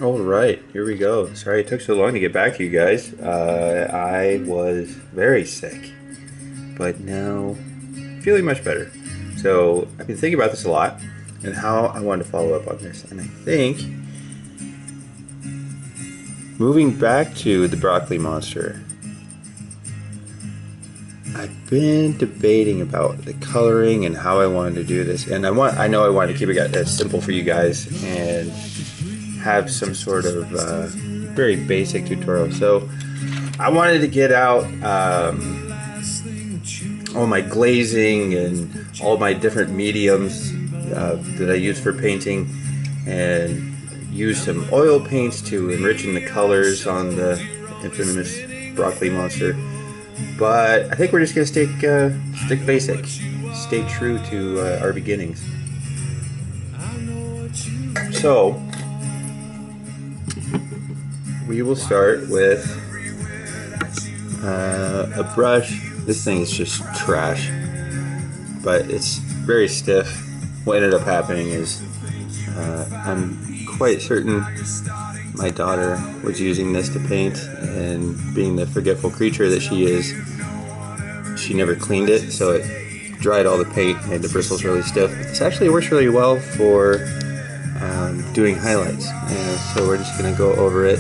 All right, here we go. Sorry it took so long to get back to you guys. I was very sick, but now feeling much better. So I've been thinking about this a lot and how I wanted to follow up on this. And I think moving back to the broccoli monster, I've been debating about the coloring and how I wanted to do this. And I know I wanted to keep it as simple for you guys and have some sort of very basic tutorial. So I wanted to get out all my glazing and all my different mediums that I use for painting, and use some oil paints to enrich in the colors on the infamous broccoli monster. But I think we're just gonna stick basic, stay true to our beginnings. So we will start with a brush. This thing is just trash, but it's very stiff. What ended up happening is I'm quite certain my daughter was using this to paint, and being the forgetful creature that she is, she never cleaned it, so it dried all the paint, made the bristles really stiff. This actually works really well for doing highlights, so we're just going to go over it.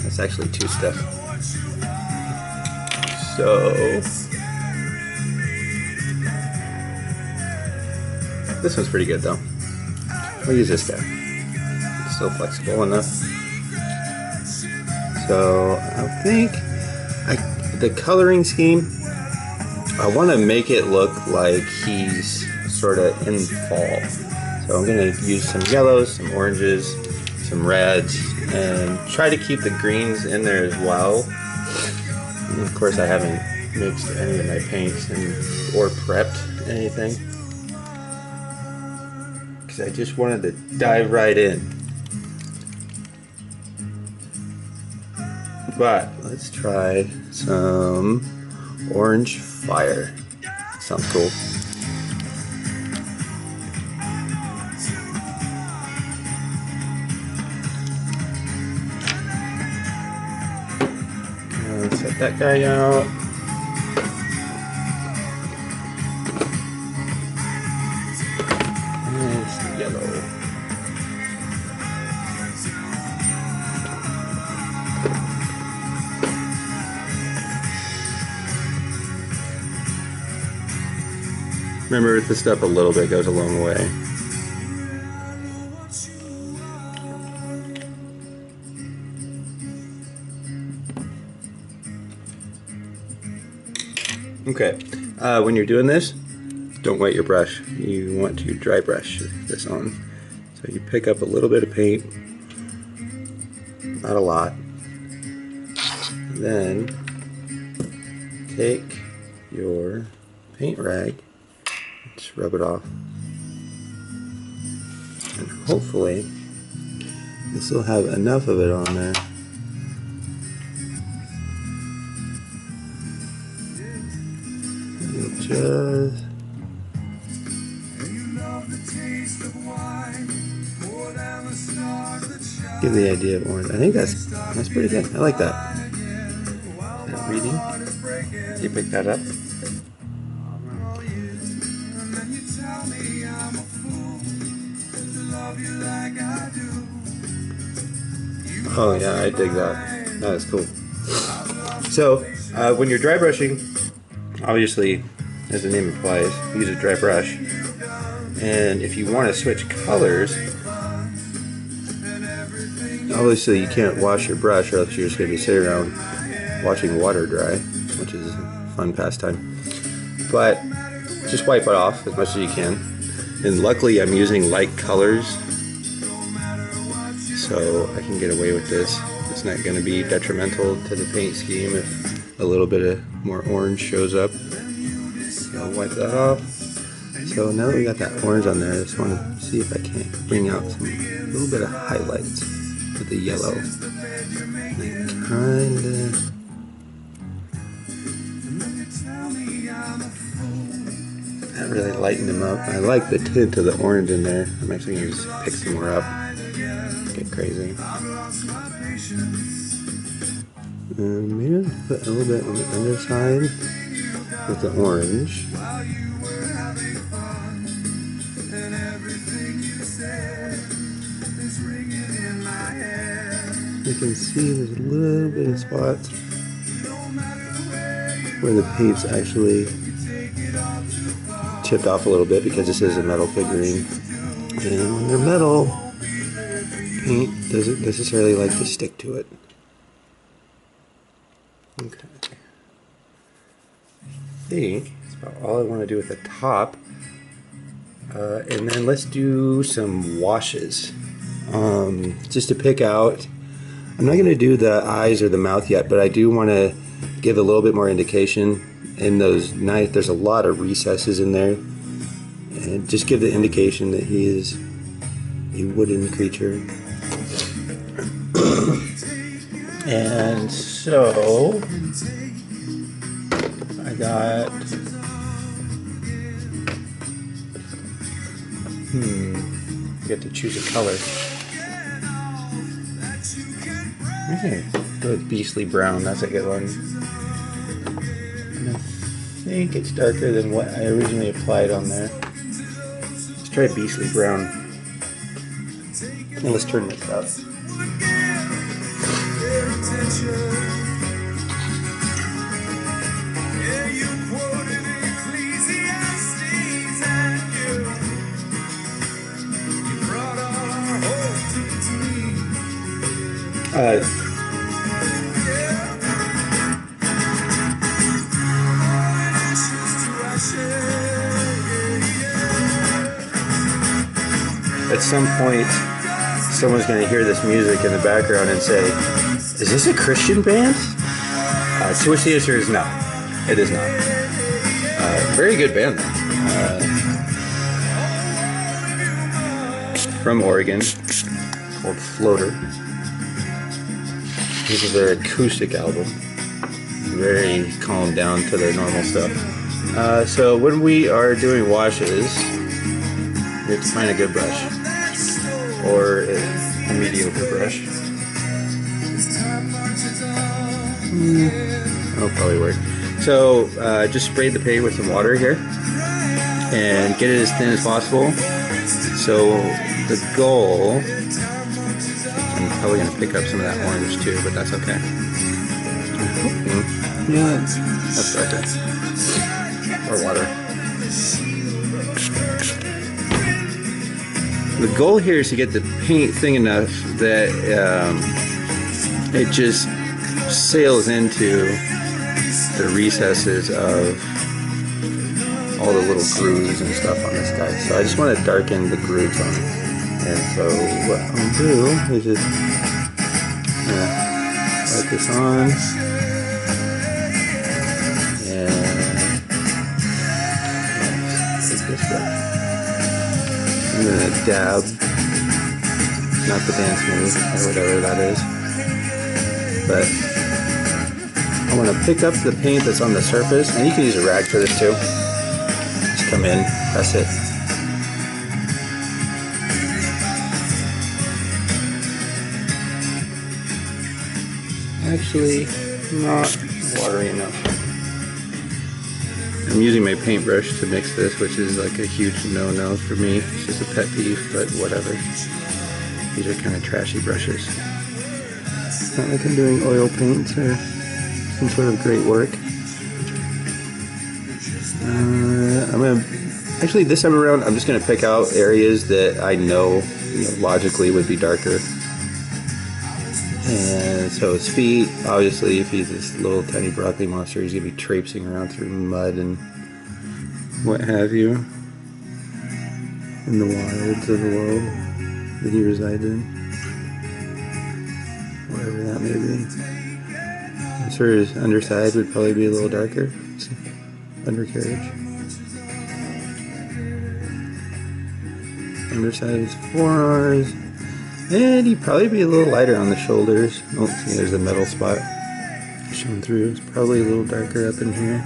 It's actually too stiff. So this one's pretty good though. We'll use this guy. It's still flexible enough. So I think the coloring scheme, I want to make it look like he's sort of in fall. So I'm going to use some yellows, some oranges, some reds, and try to keep the greens in there as well. And of course I haven't mixed any of my paints or prepped anything, because I just wanted to dive right in. But let's try some orange fire. Sounds cool. Set that guy out. And some yellow. Remember, with this stuff, a little bit goes a long way. Okay, when you're doing this, don't wet your brush. You want to dry brush this on. So you pick up a little bit of paint, not a lot. Then take your paint rag, just rub it off, and hopefully this will have enough of it on there. Just give the idea of orange. I think that's pretty good. I like that. Is that reading? You pick that up? Oh yeah, I dig that. That is cool. So when you're dry brushing, obviously, as the name implies, use a dry brush. And if you want to switch colors, obviously you can't wash your brush, or else you're just going to be sitting around watching water dry, which is a fun pastime. But just wipe it off as much as you can. And luckily I'm using light colors, so I can get away with this. It's not going to be detrimental to the paint scheme if a little bit of more orange shows up. So I'll wipe that off. So now that we got that orange on there, I just want to see if I can't bring out a little bit of highlights with the yellow. And kinda that really lightened them up. I like the tint of the orange in there. I'm actually going to just pick some more up. Get get crazy. Maybe I'll put a little bit on the underside with the orange. You can see there's a little bit of spots where the paint's actually chipped off a little bit because this is a metal figurine. And when they're metal, paint doesn't necessarily like to stick to it. Okay. I think that's about all I want to do with the top. And then let's do some washes. Just to pick out, I'm not going to do the eyes or the mouth yet, but I do want to give a little bit more indication in those knives. There's a lot of recesses in there, and just give the indication that he is a wooden creature. And so I got you get to choose a color. Okay, go with Beastly Brown. That's a good one. And I think it's darker than what I originally applied on there. Let's try Beastly Brown. And let's turn this up. At some point, someone's going to hear this music in the background and say, "Is this a Christian band?" To which the answer is no, it is not. Very good band, from Oregon, called Floater. This is their acoustic album. Very calmed down to their normal stuff. So when we are doing washes, you have to find a good brush or a mediocre brush. That'll probably work. So just spray the paint with some water here and get it as thin as possible. So the goal, I'm probably going to pick up some of that orange too, but that's okay. Yeah, that's darker. Or water. The goal here is to get the paint thin enough that it just sails into the recesses of all the little grooves and stuff on this guy. So I just want to darken the grooves on it. And so what I'll do is just light this on. Take this brush. I'm going to dab, not the dance move or whatever that is, but I want to pick up the paint that's on the surface, and you can use a rag for this too. Just come in, press it. Actually, not watery enough. I'm using my paintbrush to mix this, which is like a huge no-no for me. It's just a pet peeve, but whatever. These are kind of trashy brushes. It's not like I'm doing oil paints or some sort of great work. Actually, this time around, I'm just going to pick out areas that I know, logically would be darker. And so his feet, obviously, if he's this little tiny broccoli monster, he's going to be traipsing around through mud and what have you in the wilds of the world that he resides in. Whatever that may be. I'm sure his underside would probably be a little darker. It's undercarriage. Underside of his forearms. And he'd probably be a little lighter on the shoulders. Oh, see, there's a metal spot showing through. It's probably a little darker up in here.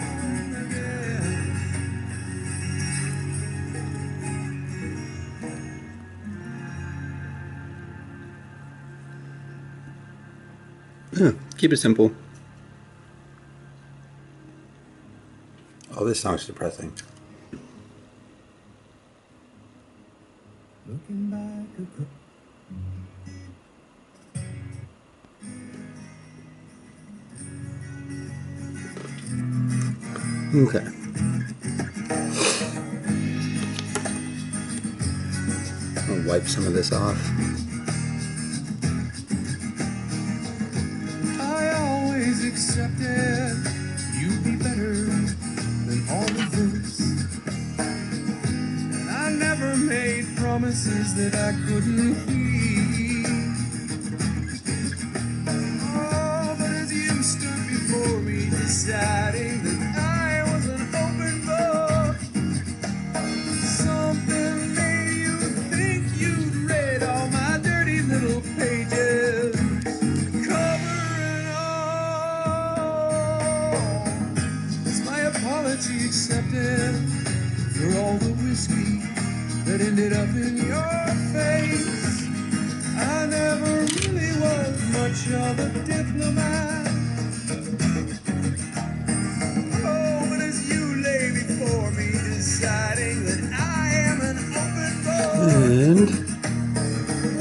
Keep it simple. Oh, this song's depressing. Looking back. Okay. I'll wipe some of this off. I always accepted you'd be better than all of this, and I never made promises that I couldn't keep. Oh, but as you stood before me deciding that I was an open book, something made you think you'd read all my dirty little pages, cover and all. Is my apology accepted for all the whiskey that ended up in your face? I never really was much of a diplomat. Oh, but as you lay before me deciding that I am an open book, And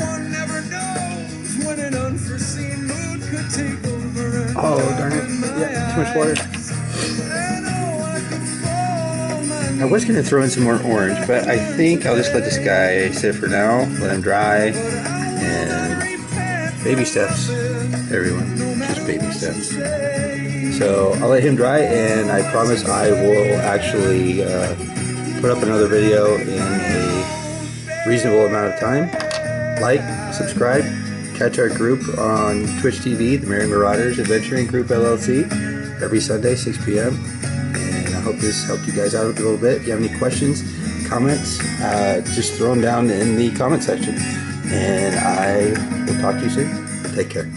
one never knows when an unforeseen mood could take over and darn it. darken my Yeah, too much water. eyes. And I could fall on my I was gonna throw in some more orange, but I think I'll just let this guy sit for now, let him dry, and baby steps, everyone, just baby steps. So I'll let him dry, and I promise I will actually put up another video in a reasonable amount of time. Like, subscribe, catch our group on Twitch TV, the Merry Marauders Adventuring Group LLC, every Sunday, 6 p.m. And I hope this helped you guys out a little bit. If you have any questions, comments, just throw them down in the comment section. And I will talk to you soon. Take care.